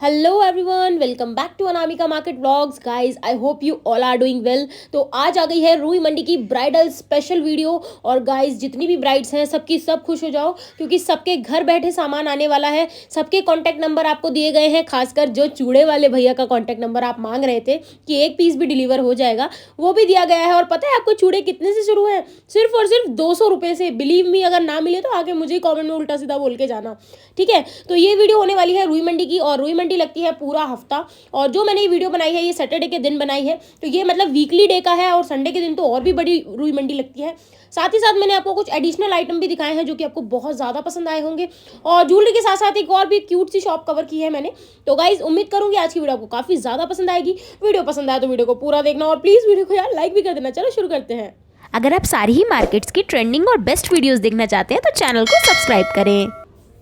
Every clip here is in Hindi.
Hello everyone, welcome back to Anamika market vlogs. Guys, I hope you all are doing well. तो आज आ गई है रूई मंडी की ब्राइडल स्पेशल वीडियो। और गाइस, जितनी भी ब्राइड्स हैं सबकी सब खुश हो जाओ, क्योंकि सबके घर बैठे सामान आने वाला है। सबके कॉन्टैक्ट नंबर आपको दिए गए हैं। खासकर जो चूड़े वाले भैया का कॉन्टैक्ट नंबर आप मांग रहे थे कि एक पीस भी डिलीवर हो जाएगा, वो भी दिया गया है। और पता है आपको चूड़े कितने से शुरू हैं? सिर्फ और सिर्फ 200 रुपये से। बिलीव मी, अगर ना मिले तो आगे मुझे कॉमेंट में उल्टा सीधा बोल के जाना, ठीक है। तो ये वीडियो होने वाली है रूई मंडी की, और रूई मंडी लगती है पूरा हफ्ता। और जो मैंने ये वीडियो बनाई है ये सैटरडे के दिन बनाई है, तो ये मतलब वीकली डे का है। और संडे के दिन तो और भी बड़ी रूई मंडी लगती है। साथ ही साथ मैंने आपको कुछ एडिशनल आइटम भी दिखाए हैं जो कि आपको बहुत ज़्यादा पसंद आए होंगे। और ज्वेलरी के साथ साथ एक और भी क्यूट सी शॉप कवर की है मैंने। तो गाइज, उम्मीद करूंगी आज की वीडियो आपको काफ़ी ज़्यादा पसंद आएगी। वीडियो पसंद आया तो वीडियो को पूरा देखना, और प्लीज़ वीडियो को यार लाइक भी कर देना। चलो शुरू करते हैं। अगर आप सारी ही मार्केट्स की ट्रेंडिंग और बेस्ट वीडियोस देखना चाहते हैं तो चैनल को सब्सक्राइब करें।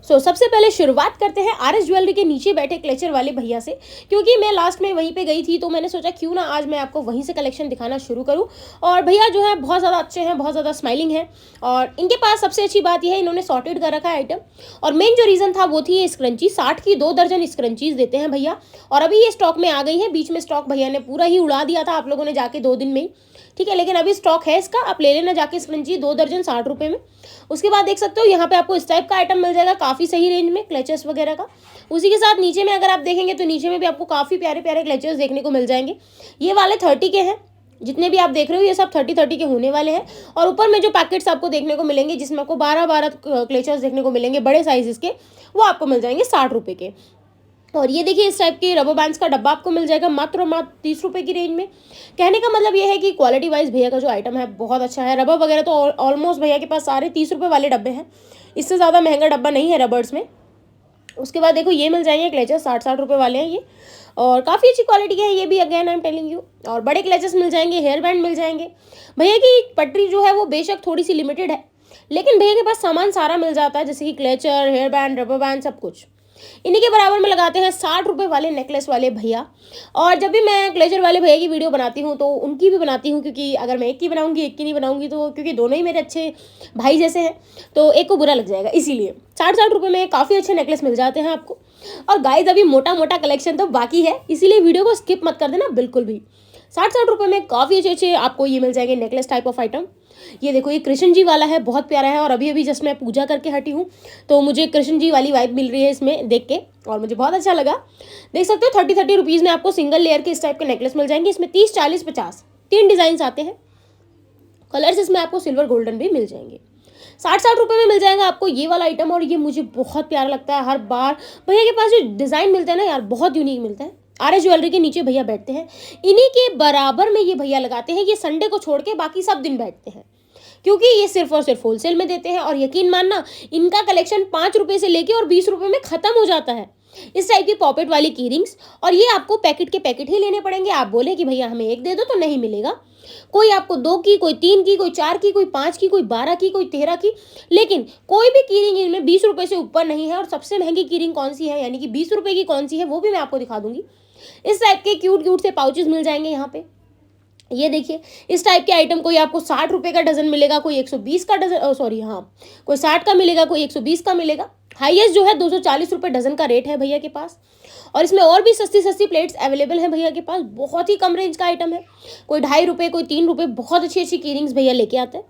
सबसे पहले शुरुआत करते हैं आर एस ज्वेलरी के नीचे बैठे क्लेचर वाले भैया से, क्योंकि मैं लास्ट में वहीं पे गई थी, तो मैंने सोचा क्यों ना आज मैं आपको वहीं से कलेक्शन दिखाना शुरू करूं। और भैया जो है बहुत ज़्यादा अच्छे हैं, बहुत ज़्यादा स्माइलिंग है। और इनके पास सबसे अच्छी बात यह है, इन्होंने सॉर्टेड कर रखा है आइटम। और मेन जो रीज़न था वो थी ये स्क्रंची। 60 की 2 दर्जन स्क्रंचीज देते हैं भैया। और अभी ये स्टॉक में आ गई है। बीच में स्टॉक भैया ने पूरा ही उड़ा दिया था आप लोगों ने जाके 2 दिन में ही, ठीक है। लेकिन अभी स्टॉक है इसका, आप ले लेना जाके स्क्रंची 2 दर्जन 60 रुपये में। उसके बाद देख सकते हो यहाँ पे आपको इस टाइप का आइटम मिल जाएगा काफ़ी सही रेंज में, क्लचर्स वगैरह का। उसी के साथ नीचे में अगर आप देखेंगे तो नीचे में भी आपको काफ़ी प्यारे प्यारे क्लचर्स देखने को मिल जाएंगे। ये वाले 30 के हैं, जितने भी आप देख रहे हो ये सब 30 के होने वाले हैं। और ऊपर में जो पैकेट्स आपको देखने को मिलेंगे जिसमें आपको 12 क्लेचर्स देखने को मिलेंगे बड़े साइज़ के, वो आपको मिल जाएंगे 60 रुपये के। और ये देखिए इस टाइप के रबर बैंड्स का डब्बा आपको मिल जाएगा मात्र 30 रुपये की रेंज में। कहने का मतलब ये है कि क्वालिटी वाइज भैया का जो आइटम है बहुत अच्छा है। रबर वगैरह तो ऑलमोस्ट भैया के पास सारे 30 रुपये वाले डब्बे हैं, इससे ज़्यादा महंगा डब्बा नहीं है रबर्स में। उसके बाद देखो ये मिल जाएंगे क्लेचर्स, 60 रुपये वाले हैं ये, और काफ़ी अच्छी क्वालिटी के हैं ये भी, again I am telling you. और बड़े क्लेचर्स मिल जाएंगे, हेयर बैंड मिल जाएंगे। भैया की पटरी जो है वो बेशक थोड़ी सी लिमिटेड है, लेकिन भैया के पास सामान सारा मिल जाता है, जैसे कि clutcher, hair band, rubber band, सब कुछ। इन्हीं के बराबर में लगाते हैं 60 रुपये वाले नेकलेस वाले भैया। और जब भी मैं क्लेचर वाले भैया की वीडियो बनाती हूँ तो उनकी भी बनाती हूँ, क्योंकि अगर मैं एक की बनाऊँगी एक की नहीं बनाऊँगी तो, क्योंकि दोनों ही मेरे अच्छे भाई जैसे हैं, तो एक को बुरा लग जाएगा। इसीलिए 60 रुपये में काफ़ी अच्छे नेकलेस मिल जाते हैं आपको। और गाइस, अभी मोटा मोटा कलेक्शन तो बाकी है, इसीलिए वीडियो को स्किप मत कर देना बिल्कुल भी। 60 रुपये में काफ़ी अच्छे अच्छे आपको ये मिल जाएंगे नेकलेस टाइप ऑफ आइटम। ये देखो ये कृष्ण जी वाला है, बहुत प्यारा है। और अभी अभी जस्ट मैं पूजा करके हटी हूँ, तो मुझे कृष्ण जी वाली वाइब मिल रही है इसमें देख के, और मुझे बहुत अच्छा लगा। देख सकते हो 30 रुपीज़ में आपको सिंगल लेयर के इस टाइप के नेकलेस मिल जाएंगे। इसमें 30, 40, 50 3 डिज़ाइन आते हैं। कलर्स इसमें आपको सिल्वर गोल्डन भी मिल जाएंगे। 60 रुपये में मिल जाएगा आपको ये वाला आइटम। और ये मुझे बहुत प्यारा लगता है हर बार। भैया के पास जो डिज़ाइन मिलता है ना यार, बहुत यूनिक मिलता है। आर एस ज्वेलरी के नीचे भैया बैठते हैं, इन्हीं के बराबर में ये भैया लगाते हैं। ये संडे को छोड़ के बाकी सब दिन बैठते हैं, क्योंकि ये सिर्फ और सिर्फ होलसेल में देते हैं। और यकीन मानना, इनका कलेक्शन 5 रुपये से लेके और 20 रुपये में ख़त्म हो जाता है। इस टाइप की पॉकेट वाली की रिंग्स, और ये आपको पैकेट के पैकेट ही लेने पड़ेंगे। आप बोले कि भैया हमें एक दे दो तो नहीं मिलेगा। कोई आपको 2 की, कोई 3 की, कोई 4 की, कोई 5 की, कोई 12 की, कोई 13 की, लेकिन कोई भी की रिंग इनमें 20 रुपये से ऊपर नहीं है। और सबसे महंगी की रिंग कौन सी है, यानी कि 20 रुपये की कौन सी है, वो भी मैं आपको दिखा दूंगी। इस टाइप के क्यूट क्यूट से पाउचेस मिल जाएंगे यहाँ पे। ये देखिए इस टाइप के आइटम कोई आपको 60 रुपये का डजन मिलेगा, कोई 120 का डजन, सॉरी हाँ, कोई 60 का मिलेगा, कोई 120 का मिलेगा। हाईएस्ट जो है 240 रुपये डजन का रेट है भैया के पास। और इसमें और भी सस्ती सस्ती प्लेट्स अवेलेबल हैं भैया के पास। बहुत ही कम रेंज का आइटम है, कोई 2.5 रुपये, कोई 3 रुपये। बहुत अच्छी अच्छी की रिंग्स भैया लेके आते हैं।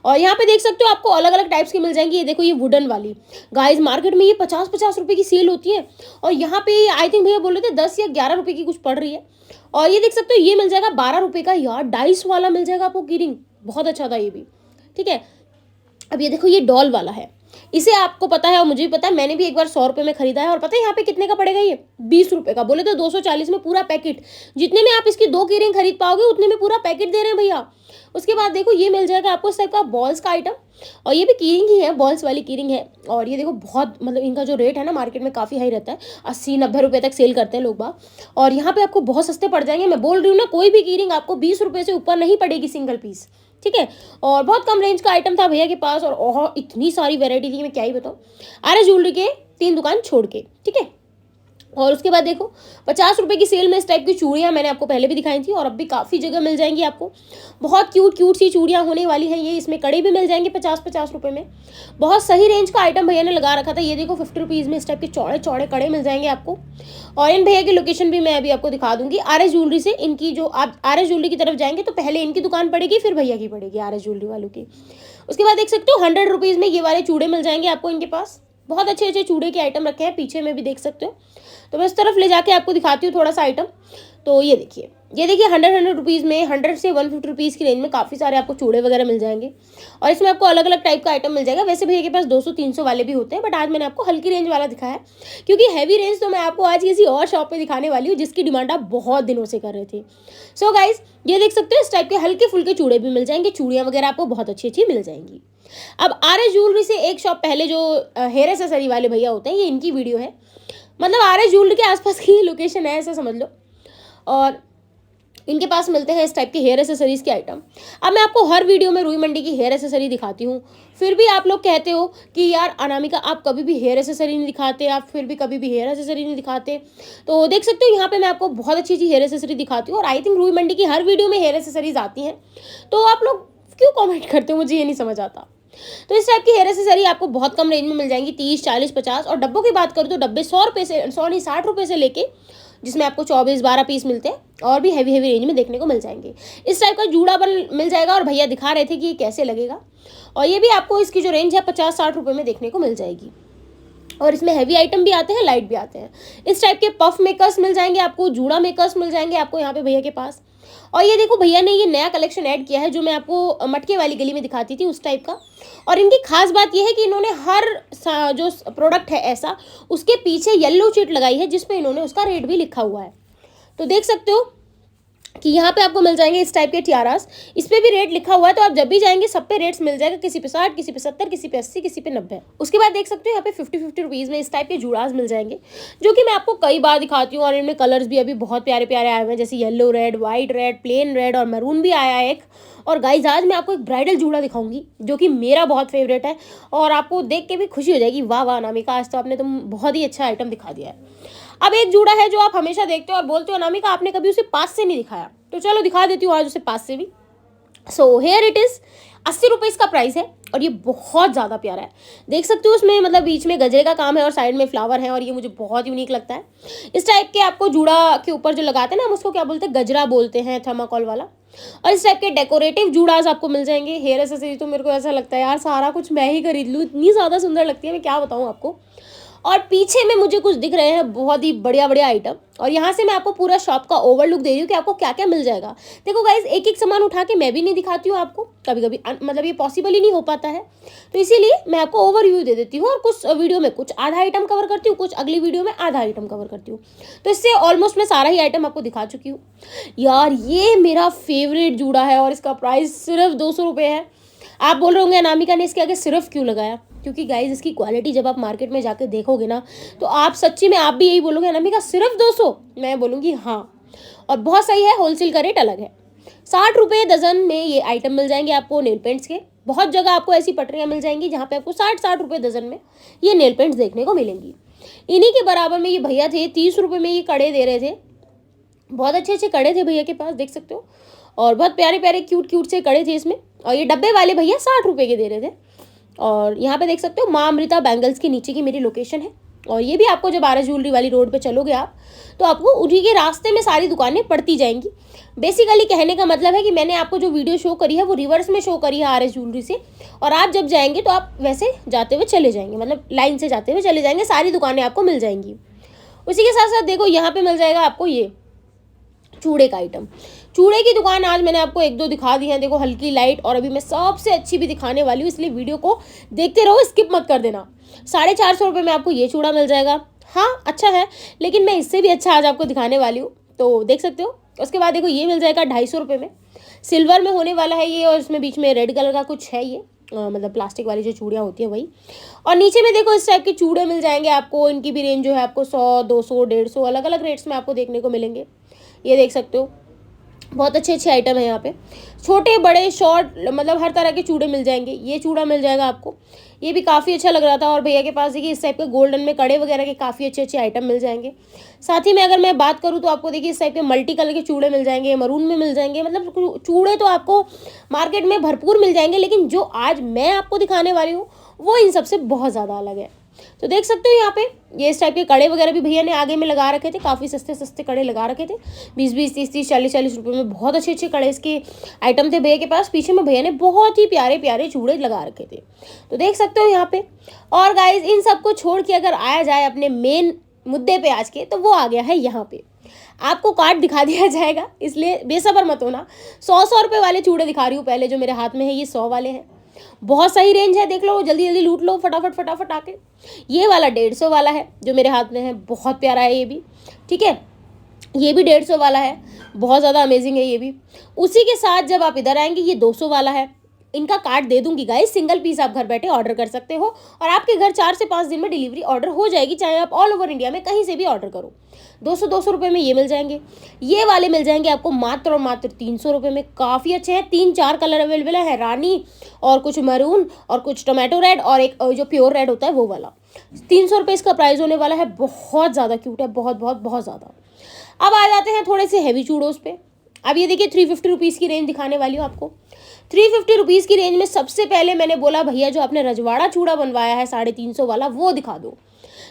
और यहाँ पे देख सकते हो आपको अलग अलग टाइप्स की मिल जाएंगी। ये देखो ये वुडन वाली, गाइस मार्केट में ये 50-50 रुपये की सेल होती है, और यहाँ पे आई थिंक भैया बोल रहे थे 10 या 11 रुपये की कुछ पड़ रही है। और ये देख सकते हो ये मिल जाएगा 12 रुपये का यार, डाइस वाला मिल जाएगा आपको की रिंग, बहुत अच्छा था ये भी, ठीक है। अब ये देखो ये डॉल वाला है, इसे आपको पता है और मुझे भी पता है, मैंने भी एक बार 100 रुपये में खरीदा है। और पता है यहाँ पे कितने का पड़ेगा, ये 20 रुपये का। बोले तो 240 में पूरा पैकेट, जितने में आप इसकी 2 की रिंग खरीद पाओगे उतने में पूरा पैकेट दे रहे हैं भैया। उसके बाद देखो ये मिल जाएगा आपको इस टाइप का बॉल्स का आइटम, और ये भी की रिंग ही है, बॉल्स वाली की रिंग है। और ये देखो बहुत मतलब इनका जो रेट है ना मार्केट में काफ़ी हाई रहता है, 80-90 रुपये तक सेल करते हैं लोग बाग। और यहाँ पे आपको बहुत सस्ते पड़ जाएंगे। मैं बोल रही हूँ ना, कोई भी की रिंग आपको 20 रुपये से ऊपर नहीं पड़ेगी सिंगल पीस, ठीक है। और बहुत कम रेंज का आइटम था भैया के पास, और इतनी सारी वैरायटी थी मैं क्या ही बताऊँ। आर एस ज्वेलरी के 3 दुकान छोड़ के, ठीक है। और उसके बाद देखो 50 रुपये की सेल में इस टाइप की चूड़ियाँ मैंने आपको पहले भी दिखाई थी और अब भी काफ़ी जगह मिल जाएंगी आपको। बहुत क्यूट क्यूट सी चूड़ियाँ होने वाली हैं ये। इसमें कड़े भी मिल जाएंगे 50-50 रुपये में। बहुत सही रेंज का आइटम भैया ने लगा रखा था। ये देखो 50 रुपीज़ में इस टाइप के चौड़े चौड़े कड़े मिल जाएंगे आपको। और इन भैया की लोकेशन भी मैं अभी आपको दिखा दूंगी। आर एस ज्वेलरी से इनकी, जो आप आर एस ज्वेलरी की तरफ जाएंगे तो पहले इनकी दुकान पड़ेगी, फिर भैया की पड़ेगी आर एस ज्वेलरी वालों की। उसके बाद देख सकते हो 100 रुपीज़ में ये वाले चूड़े मिल जाएंगे आपको इनके पास। बहुत अच्छे अच्छे चूड़े के आइटम रखे हैं, पीछे में भी देख सकते हो। तो मैं इस तरफ ले जाके आपको दिखाती हूँ थोड़ा सा आइटम। तो ये देखिए 100 रुपीज़ में 100 से 150 रुपीज़ की रेंज में काफ़ी सारे आपको चूड़े वगैरह मिल जाएंगे। और इसमें आपको अलग अलग टाइप का आइटम मिल जाएगा। वैसे भैया के पास 200-300 वाले भी होते हैं, बट आज मैंने आपको हल्की रेंज वाला दिखाया है, क्योंकि हैवी रेंज तो मैं आपको आज किसी और शॉप पे दिखाने वाली हूँ जिसकी डिमांड आप बहुत दिनों से कर रहे थे। सो गाइज ये देख सकते हो इस टाइप के हल्के फुल्के चूड़े भी मिल जाएंगे। चूड़ियाँ वगैरह आपको बहुत अच्छी अच्छी मिल जाएंगी। अब आर एस ज्वेलरी से एक शॉप पहले जो हेयर एसेसरी वाले भैया होते हैं, ये इनकी वीडियो है। मतलब आर एस ज्वेलरी के आसपास की लोकेशन है, ऐसा समझ लो। और इनके पास मिलते हैं इस टाइप के हेयर एसेसरीज के आइटम। अब मैं आपको हर वीडियो में रुई मंडी की हेयर एसेसरी दिखाती हूँ, फिर भी आप लोग कहते हो कि यार अनामिका आप कभी भी हेयर एसेसरी नहीं दिखाते, आप फिर भी कभी भी हेयर एसेसरी नहीं दिखाते। तो देख सकते हो यहाँ पे मैं आपको बहुत अच्छी अच्छी हेयर एसेसरी दिखाती हूँ। और आई थिंक रुई मंडी की हर वीडियो में हेयर एसेसरीज आती हैं, तो आप लोग क्यों कॉमेंट करते हो, मुझे ये नहीं समझ आता। तो इस टाइप की हेयर एसेसरी आपको बहुत कम रेंज में मिल जाएंगी, 30, 40, 50। और डब्बों की बात करूँ तो डब्बे 100 रुपये से, 100 नहीं 60 रुपये से लेके, जिसमें आपको 24-12 पीस मिलते हैं, और भी हैवी हैवी रेंज में देखने को मिल जाएंगे। इस टाइप का जूड़ा बन मिल जाएगा। और भैया दिखा रहे थे कि ये कैसे लगेगा। और ये भी आपको इसकी जो रेंज है 50-60 रुपये में देखने को मिल जाएगी। और इसमें हैवी आइटम भी आते हैं, लाइट भी आते हैं। इस टाइप के पफ मेकर्स मिल जाएंगे आपको, जूड़ा मेकर्स मिल जाएंगे आपको यहाँ पे भैया के पास। और ये देखो भैया ने ये नया कलेक्शन ऐड किया है, जो मैं आपको मटके वाली गली में दिखाती थी उस टाइप का। और इनकी खास बात ये है कि इन्होंने हर जो प्रोडक्ट है ऐसा, उसके पीछे येलो चीट लगाई है जिसपे इन्होंने उसका रेट भी लिखा हुआ है। तो देख सकते हो कि यहाँ पे आपको मिल जाएंगे इस टाइप के टियारास, इस पे भी रेट लिखा हुआ है। तो आप जब भी जाएंगे सब पे रेट्स मिल जाएगा, किसी पे 60, किसी पे 70, किसी पे 80, किसी पे 90। उसके बाद देख सकते हो यहाँ पे 50-50 रुपीज़ में इस टाइप के जूड़ास मिल जाएंगे, जो कि मैं आपको कई बार दिखाती हूँ। और इनमें कलर्स भी अभी बहुत प्यारे प्यारे आए हुए हैं, जैसे yellow red, white red, plain red और मैरून भी आया है एक। और गाइज आज मैं आपको एक ब्राइडल जूड़ा दिखाऊंगी जो कि मेरा बहुत फेवरेट है, और आपको देख के भी खुशी हो जाएगी, वाह वाह अनामिका आज तो आपने तुम बहुत ही अच्छा आइटम दिखा दिया है। अब एक जूड़ा है जो आप हमेशा देखते हो और बोलते हो अनामिका आपने कभी उसे पास से नहीं दिखाया, तो चलो दिखा देती हूँ आज उसे पास से भी। सो हेयर इट इज़ 80 रुपये इसका प्राइस है। और ये बहुत ज़्यादा प्यारा है, देख सकते हो उसमें मतलब बीच में गजरे का काम है और साइड में फ्लावर है, और ये मुझे बहुत यूनिक लगता है। इस टाइप के आपको जूड़ा के ऊपर जो लगाते हैं ना, हम उसको क्या बोलते हैं, गजरा बोलते हैं, थर्माकोल वाला। और इस टाइप के डेकोरेटिव जूड़ास आपको मिल जाएंगे। हेयर एसेसरी तो मेरे को ऐसा लगता है यार सारा कुछ मैं ही खरीद लूँ, इतनी ज़्यादा सुंदर लगती है, मैं क्या बताऊँ आपको। और पीछे में मुझे कुछ दिख रहे हैं बहुत ही बढ़िया बढ़िया आइटम, और यहाँ से मैं आपको पूरा शॉप का ओवरलुक दे रही हूँ कि आपको क्या क्या मिल जाएगा। देखो गाइज एक एक सामान उठा के मैं भी नहीं दिखाती हूँ आपको, कभी कभी मतलब ये पॉसिबल ही नहीं हो पाता है, तो इसीलिए मैं आपको ओवरव्यू दे देती हूँ। और कुछ वीडियो में कुछ आधा आइटम कवर करती हूँ, कुछ अगली वीडियो में आधा आइटम कवर करती हूँ। तो इससे ऑलमोस्ट मैं सारा ही आइटम आपको दिखा चुकी हूँ। यार ये मेरा फेवरेट जूड़ा है और इसका प्राइस सिर्फ 200 रुपये है। आप बोल रहे होंगे अनामिका ने इसके आगे सिर्फ क्यों लगाया, क्योंकि गाइज इसकी क्वालिटी जब आप मार्केट में जाके देखोगे ना, तो आप सच्ची में आप भी यही बोलोगे अनामिका सिर्फ 200, मैं बोलूँगी हाँ। और बहुत सही है, होलसेल का रेट अलग है। 60 रुपये दर्जन में ये आइटम मिल जाएंगे आपको नेल पेंट्स के। बहुत जगह आपको ऐसी पटरियाँ मिल जाएंगी जहाँ पे आपको 60-60 रुपये दर्जन में ये नेल पेंट्स देखने को मिलेंगी। इन्हीं के बराबर में ये भैया थे 30 रुपये में ये कड़े दे रहे थे। बहुत अच्छे अच्छे कड़े थे भैया के पास, देख सकते हो, और बहुत प्यारे प्यारे क्यूट क्यूट से कड़े थे इसमें। और ये डब्बे वाले भैया 60 रुपये के दे रहे थे। और यहाँ पे देख सकते हो माँ अमृता बैंगल्स के नीचे की मेरी लोकेशन है। और ये भी आपको जब आर एस ज्वेलरी वाली रोड पे चलोगे आप, तो आपको उन्हीं के रास्ते में सारी दुकानें पड़ती जाएंगी। बेसिकली कहने का मतलब है कि मैंने आपको जो वीडियो शो करी है वो रिवर्स में शो करी है आर एस ज्वेलरी से, और आप जब जाएंगे तो आप वैसे जाते हुए चले जाएंगे, मतलब लाइन से जाते हुए चले जाएंगे, सारी दुकानें आपको मिल जाएंगी। उसी के साथ साथ देखो यहाँ पे मिल जाएगा आपको ये चूड़े का आइटम। चूड़े की दुकान आज मैंने आपको एक दो दिखा दी है, देखो हल्की लाइट, और अभी मैं सबसे अच्छी भी दिखाने वाली हूँ, इसलिए वीडियो को देखते रहो, स्किप मत कर देना। 450 रुपये में आपको ये चूड़ा मिल जाएगा। हाँ अच्छा है, लेकिन मैं इससे भी अच्छा आज आपको दिखाने वाली हूँ, तो देख सकते हो। उसके बाद देखो ये मिल जाएगा 250 रुपये में, सिल्वर में होने वाला है ये, और इसमें बीच में रेड कलर का कुछ है ये, मतलब प्लास्टिक वाली जो चूड़ियाँ होती है वही। और नीचे में देखो इस टाइप के चूड़े मिल जाएंगे आपको, इनकी भी रेंज जो है आपको 100, 200, 150 अलग अलग रेट्स में आपको देखने को मिलेंगे। ये देख सकते हो बहुत अच्छे अच्छे आइटम है यहाँ पे, छोटे बड़े शॉर्ट, मतलब हर तरह के चूड़े मिल जाएंगे। ये चूड़ा मिल जाएगा आपको, ये भी काफ़ी अच्छा लग रहा था। और भैया के पास देखिए इस टाइप के गोल्डन में कड़े वगैरह के काफ़ी अच्छे अच्छे आइटम मिल जाएंगे। साथ ही में अगर मैं बात करूँ तो आपको देखिए इस टाइप के मल्टी कलर के चूड़े मिल जाएंगे, मरून में मिल जाएंगे। मतलब चूड़े तो आपको मार्केट में भरपूर मिल जाएंगे, लेकिन जो आज मैं आपको दिखाने वाली हूँ वो इन सबसे बहुत ज़्यादा अलग है। तो देख सकते हो यहाँ पे ये इस टाइप के कड़े वगैरह भी भैया ने आगे में लगा रखे थे, काफ़ी सस्ते सस्ते कड़े लगा रखे थे, 20-20, 30-30, 40-40 रुपये में बहुत अच्छे अच्छे कड़े इसके आइटम थे भैया के पास। पीछे में भैया ने बहुत ही प्यारे प्यारे चूड़े लगा रखे थे, तो देख सकते हो यहाँ पे। और गाइज इन सबको छोड़ के अगर आया जाए अपने मेन मुद्दे पे आज के, तो वो आ गया है यहाँ पे। आपको कार्ड दिखा दिया जाएगा, इसलिए बेसब्र मत होना। 100 रुपये वाले चूड़े दिखा रही हूँ पहले, जो मेरे हाथ में है ये 100 वाले हैं। बहुत सही रेंज है, देख लो, जल्दी जल्दी लूट लो फटाफट फटाफट आके। ये वाला 150 वाला है जो मेरे हाथ में है, बहुत प्यारा है ये भी, ठीक है। ये भी 150 वाला है, बहुत ज़्यादा अमेजिंग है ये भी। उसी के साथ जब आप इधर आएंगे ये 200 वाला है। इनका कार्ड दे दूंगी गाइस, सिंगल पीस आप घर बैठे ऑर्डर कर सकते हो और आपके घर 4 से 5 दिन में डिलीवरी ऑर्डर हो जाएगी, चाहे आप ऑल ओवर इंडिया में कहीं से भी ऑर्डर करो। 200 रुपये में ये मिल जाएंगे। ये वाले मिल जाएंगे आपको मात्र और मात्र 300 रुपये में। काफ़ी अच्छे हैं, 3-4 कलर अवेलेबल है, रानी और कुछ मरून और कुछ टोमेटो रेड और एक जो प्योर रेड होता है वो वाला। 300 रुपये इसका प्राइस होने वाला है। बहुत ज़्यादा क्यूट है, बहुत बहुत बहुत ज़्यादा। अब आ जाते हैं थोड़े से हैवी चूड़ों पे। अब ये देखिए 350 रुपीज़ की रेंज दिखाने वाली हूँ आपको। 350 रुपीज़ की रेंज में सबसे पहले मैंने बोला भैया जो आपने रजवाड़ा चूड़ा बनवाया है 350 वाला वो दिखा दो।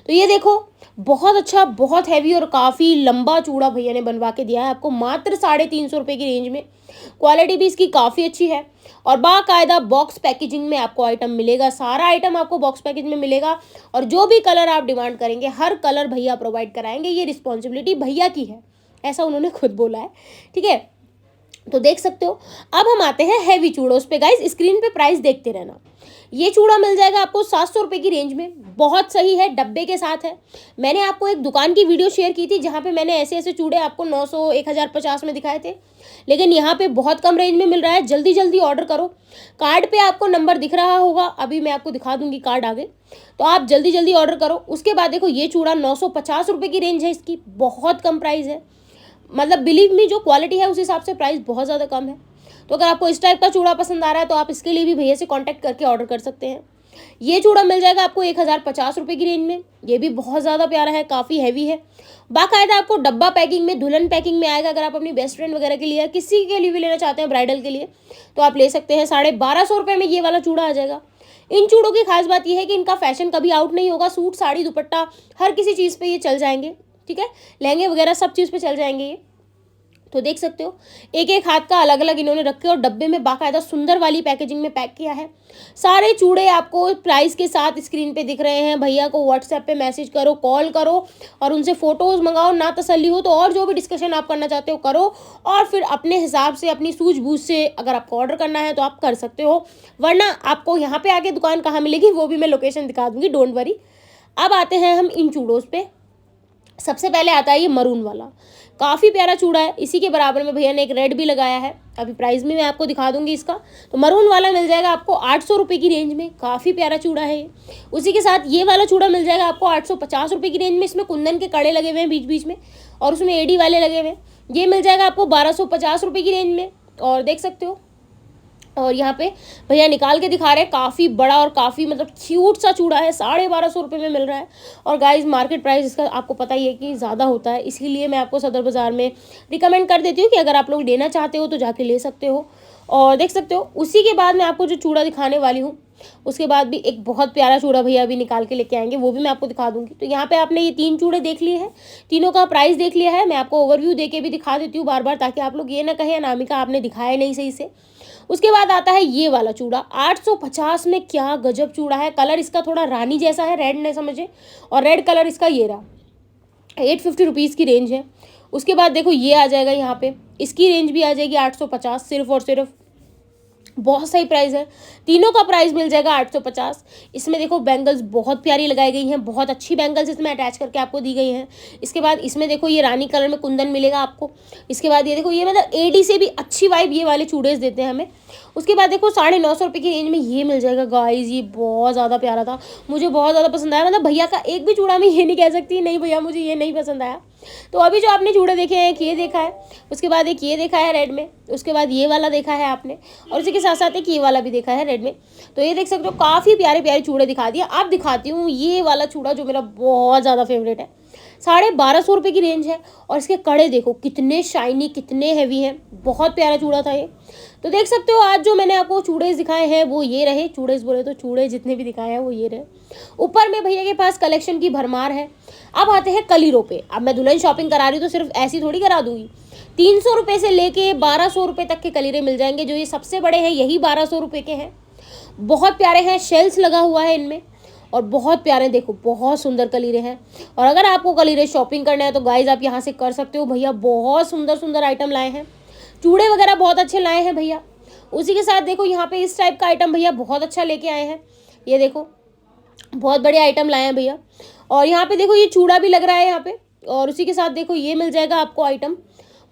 तो ये देखो, बहुत अच्छा, बहुत हैवी और काफ़ी लंबा चूड़ा भैया ने बनवा के दिया है आपको मात्र 350 रुपये की रेंज में। क्वालिटी भी इसकी काफ़ी अच्छी है और बाकायदा बॉक्स पैकेजिंग में आपको आइटम मिलेगा। सारा आइटम आपको बॉक्स पैकेज में मिलेगा और जो भी कलर आप डिमांड करेंगे हर कलर भैया प्रोवाइड कराएंगे। ये रिस्पॉन्सिबिलिटी भैया की है, ऐसा उन्होंने खुद बोला है, ठीक है। तो देख सकते हो। अब हम आते हैं हैवी चूड़ों पे। गाइस स्क्रीन पे प्राइस देखते रहना। ये चूड़ा मिल जाएगा आपको 700 रुपये की रेंज में, बहुत सही है, डब्बे के साथ है। मैंने आपको एक दुकान की वीडियो शेयर की थी जहाँ पे मैंने ऐसे ऐसे चूड़े आपको 900, 1050 में दिखाए थे, लेकिन यहाँ पे बहुत कम रेंज में मिल रहा है। जल्दी जल्दी ऑर्डर करो। कार्ड पे आपको नंबर दिख रहा होगा, अभी मैं आपको दिखा दूंगी कार्ड आगे, तो आप जल्दी जल्दी ऑर्डर करो। उसके बाद देखो ये चूड़ा 950 रुपये की रेंज है इसकी, बहुत कम प्राइस है। मतलब बिलीव मी, जो क्वालिटी है उस हिसाब से प्राइस बहुत ज़्यादा कम है। तो अगर आपको इस टाइप का चूड़ा पसंद आ रहा है तो आप इसके लिए भी भैया से कांटेक्ट करके ऑर्डर कर सकते हैं। ये चूड़ा मिल जाएगा आपको 1050 रुपये की रेंज में। ये भी बहुत ज़्यादा प्यारा है, काफ़ी हैवी है। बाकायदा आपको डब्बा पैकिंग में, दुल्हन पैकिंग में आएगा। अगर आप अपनी बेस्ट फ्रेंड वगैरह के लिए, किसी के लिए भी लेना चाहते हैं ब्राइडल के लिए, तो आप ले सकते हैं। 1250 रुपये में ये वाला चूड़ा आ जाएगा। इन चूड़ों की खास बात यह है कि इनका फैशन कभी आउट नहीं होगा। सूट, साड़ी, दुपट्टा, हर किसी चीज़ पे ये चल जाएंगे, ठीक है। लहंगे वगैरह सब चीज़ पे चल जाएंगे ये। तो देख सकते हो एक एक हाथ का अलग अलग इन्होंने रखे और डब्बे में बाकायदा सुंदर वाली पैकेजिंग में पैक किया है। सारे चूड़े आपको प्राइस के साथ स्क्रीन पे दिख रहे हैं। भैया को व्हाट्सएप पे मैसेज करो, कॉल करो और उनसे फ़ोटोज़ मंगाओ। ना तसल्ली हो तो और जो भी डिस्कशन आप करना चाहते हो करो और फिर अपने हिसाब से, अपनी सूझबूझ से अगर आपको ऑर्डर करना है तो आप कर सकते हो, वरना आपको यहाँ पर आके दुकान कहाँ मिलेगी वो भी मैं लोकेशन दिखा दूँगी, डोंट वरी। अब आते हैं हम इन चूड़ों पे। सबसे पहले आता है ये मरून वाला, काफ़ी प्यारा चूड़ा है। इसी के बराबर में भैया ने एक रेड भी लगाया है, अभी प्राइस में मैं आपको दिखा दूंगी इसका। तो मरून वाला मिल जाएगा आपको 800 रुपये की रेंज में, काफ़ी प्यारा चूड़ा है ये। उसी के साथ ये वाला चूड़ा मिल जाएगा आपको 850 रुपये की रेंज में। इसमें कुंदन के कड़े लगे हुए हैं बीच बीच में और उसमें एडी वाले लगे हुए हैं। ये मिल जाएगा आपको 1250 रुपये की रेंज में, और देख सकते हो। और यहाँ पे भैया निकाल के दिखा रहे हैं, काफ़ी बड़ा और काफ़ी मतलब क्यूट सा चूड़ा है। 1250 रुपये में मिल रहा है। और गाइस मार्केट प्राइस इसका आपको पता ही है कि ज़्यादा होता है, इसीलिए मैं आपको सदर बाज़ार में रिकमेंड कर देती हूँ कि अगर आप लोग लेना चाहते हो तो जाके ले सकते हो। और देख सकते हो उसी के बाद मैं आपको जो चूड़ा दिखाने वाली हूँ, उसके बाद भी एक बहुत प्यारा चूड़ा भैया अभी निकाल के लेके आएंगे, वो भी मैं आपको दिखा दूंगी। तो यहाँ पे आपने ये 3 चूड़े देख लिए हैं, तीनों का प्राइस देख लिया है। मैं आपको ओवरव्यू दे के भी दिखा देती हूँ बार बार, ताकि आप लोग ये ना कहें अनामिका आपने दिखाया नहीं सही से। उसके बाद आता है ये वाला चूड़ा 850 में, क्या गजब चूड़ा है। कलर इसका थोड़ा रानी जैसा है, रेड नहीं समझे, और रेड कलर इसका ये रहा। 850 रुपीज़ की रेंज है। उसके बाद देखो ये आ जाएगा यहाँ पे, इसकी रेंज भी आ जाएगी 850 सिर्फ और सिर्फ। बहुत सही प्राइस है, तीनों का प्राइस मिल जाएगा 850। इसमें देखो बैंगल्स बहुत प्यारी लगाई गई हैं, बहुत अच्छी बैंगल्स इसमें अटैच करके आपको दी गई हैं। इसके बाद इसमें देखो ये रानी कलर में कुंदन मिलेगा आपको। इसके बाद ये देखो ये मतलब एडी से भी अच्छी वाइब ये वाले चूड़े देते हैं हमें। उसके बाद देखो 950 रुपये की रेंज में ये मिल जाएगा गाइज। ये बहुत ज़्यादा प्यारा था, मुझे बहुत ज़्यादा पसंद आया। मतलब भैया का एक भी चूड़ा मैं ये नहीं कह सकती नहीं भैया मुझे ये नहीं पसंद आया, तो अभी जो आपने चूड़े देखे हैं, एक ये देखा है, उसके बाद एक ये देखा है रेड में, उसके बाद ये वाला देखा है आपने, और उसी के साथ साथ एक ये वाला भी देखा है रेड में। तो ये देख सकते हो काफ़ी प्यारे प्यारे चूड़े दिखा दिए। अब दिखाती हूँ ये वाला चूड़ा जो मेरा बहुत ज़्यादा फेवरेट है। 1250 की रेंज है, और इसके कड़े देखो कितने शाइनी, कितने हैवी हैं। बहुत प्यारा चूड़ा था ये। तो देख सकते हो आज जो मैंने आपको चूड़े दिखाए हैं वो ये रहे। चूड़े बोले तो चूड़े जितने भी दिखाए हैं वो ये रहे। ऊपर में भैया के पास कलेक्शन की भरमार है। अब आते हैं कलीरों पे। अब मैं दुल्हन शॉपिंग करा रही हूँ तो सिर्फ ऐसी थोड़ी करा दूंगी। 300 रुपये से लेके 1200 रुपये तक के कलीरे मिल जाएंगे। जो ये सबसे बड़े हैं यही 1200 रुपये के हैं। बहुत प्यारे हैं, शेल्स लगा हुआ है इनमें, और बहुत प्यारे, देखो बहुत सुंदर कलीरे हैं। और अगर आपको कलीरे शॉपिंग करना है तो गाइज आप यहाँ से कर सकते हो। भैया बहुत सुंदर सुंदर आइटम लाए हैं, चूड़े वगैरह बहुत अच्छे लाए हैं भैया। उसी के साथ देखो यहाँ पे इस टाइप का आइटम भैया बहुत अच्छा लेके आए हैं। ये देखो बहुत बड़े आइटम लाए हैं भैया। और यहाँ पे देखो ये चूड़ा भी लग रहा है यहाँ पे, और उसी के साथ देखो ये मिल जाएगा आपको आइटम।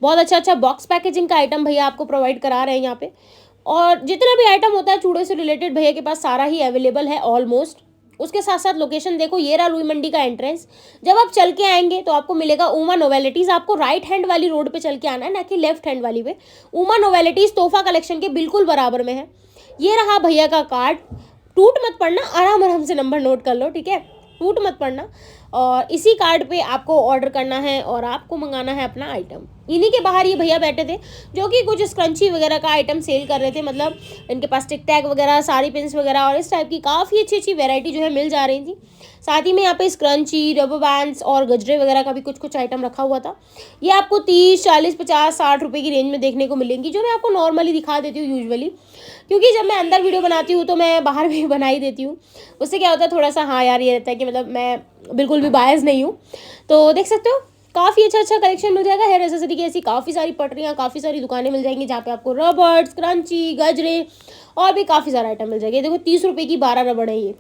बहुत अच्छा अच्छा बॉक्स पैकेजिंग का आइटम भैया आपको प्रोवाइड करा रहे हैं यहाँ पे। और जितना भी आइटम होता है चूड़े से रिलेटेड भैया के पास सारा ही अवेलेबल है ऑलमोस्ट। उसके साथ साथ लोकेशन देखो, ये रहा रुई मंडी का एंट्रेंस। जब आप चल के आएंगे तो आपको मिलेगा उमा नोवेलिटीज़। आपको राइट हैंड वाली रोड पे चल के आना है, ना कि लेफ्ट हैंड वाली पे। उमा नोवेलिटीज़ तोहफा कलेक्शन के बिल्कुल बराबर में है। ये रहा भैया का कार्ड। टूट मत पड़ना, आराम आराम से नंबर नोट कर लो, ठीक है, टूट मत पड़ना। और इसी कार्ड पे आपको ऑर्डर करना है और आपको मंगाना है अपना आइटम। इन्हीं के बाहर ये भैया बैठे थे जो कि कुछ स्क्रंची वगैरह का आइटम सेल कर रहे थे। मतलब इनके पास टिक टैग वगैरह, साड़ी पिन्स वगैरह और इस टाइप की काफ़ी अच्छी अच्छी वैरायटी जो है मिल जा रही थी। साथ ही में यहाँ पे स्क्रंची, रबर बैंड्स और गजरे वगैरह का भी कुछ कुछ आइटम रखा हुआ था। ये आपको 30, 40, 50, 60 रुपये की रेंज में देखने को मिलेंगी, जो मैं आपको नॉर्मली दिखा देती हूँ यूजुअली। क्योंकि जब मैं अंदर वीडियो बनाती हूँ तो मैं बाहर भी बना ही देती हूँ। उससे क्या होता है थोड़ा सा, हाँ यार, ये रहता है कि मतलब मैं बिल्कुल भी बायस नहीं हूँ। तो देख सकते हो काफ़ी अच्छा अच्छा कलेक्शन मिल जाएगा। हेयर एक्सेसरी की ऐसी काफ़ी सारी पटरियाँ, काफ़ी सारी दुकानें मिल जाएंगी जहाँ पे आपको रबड़, क्रंची, गजरे और भी काफ़ी सारा आइटम मिल जाएगा। देखो 30 रुपये की 12 रबड़ है ये।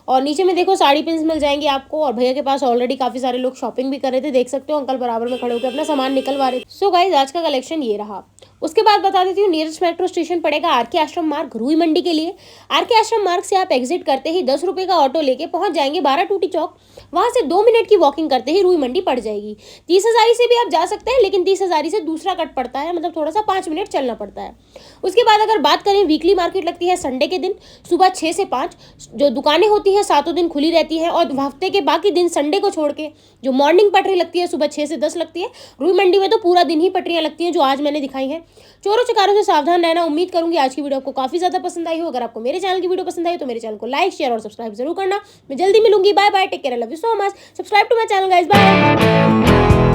और नीचे में देखो साड़ी पिन्स मिल जाएंगे आपको। और भैया के पास ऑलरेडी काफ़ी सारे लोग शॉपिंग भी कर रहे थे, देख सकते हो अंकल बराबर में खड़े होकर अपना सामान निकलवा रहे थे। सो गाइज आज का कलेक्शन ये रहा। उसके बाद बता देती हूँ, नियरेस्ट मेट्रो स्टेशन पड़ेगा आरके आश्रम मार्ग, रुई मंडी के लिए। आरके आश्रम मार्ग से आप एग्जिट करते ही 10 रुपये का ऑटो लेके पहुंच जाएंगे 12 टूटी चौक। वहां से 2 मिनट की वॉकिंग करते ही रुई मंडी पड़ जाएगी। 30 हज़ारी से भी आप जा सकते हैं, लेकिन 30 हज़ारी से दूसरा कट पड़ता है, मतलब थोड़ा सा 5 मिनट चलना पड़ता है। उसके बाद अगर बात करें, वीकली मार्केट लगती है संडे के दिन सुबह 6 से 5। जो दुकानें होती हैं 7 दिन खुली रहती हैं, और हफ्ते के बाकी दिन संडे को छोड़ के जो मॉर्निंग पटरी लगती है सुबह 6 से 10 लगती है। रुई मंडी में तो पूरा दिन ही पटरियाँ लगती हैं जो आज मैंने दिखाई हैं। चोरों चकारों से सावधान रहना। उम्मीद करूंगी आज की वीडियो आपको काफी ज्यादा पसंद आई हो। अगर आपको मेरे चैनल की वीडियो पसंद आई तो मेरे चैनल को लाइक, शेयर और सब्सक्राइब जरूर करना। मैं जल्दी मिलूंगी। Bye bye, take care, love you so much. Subscribe to my channel guys, bye.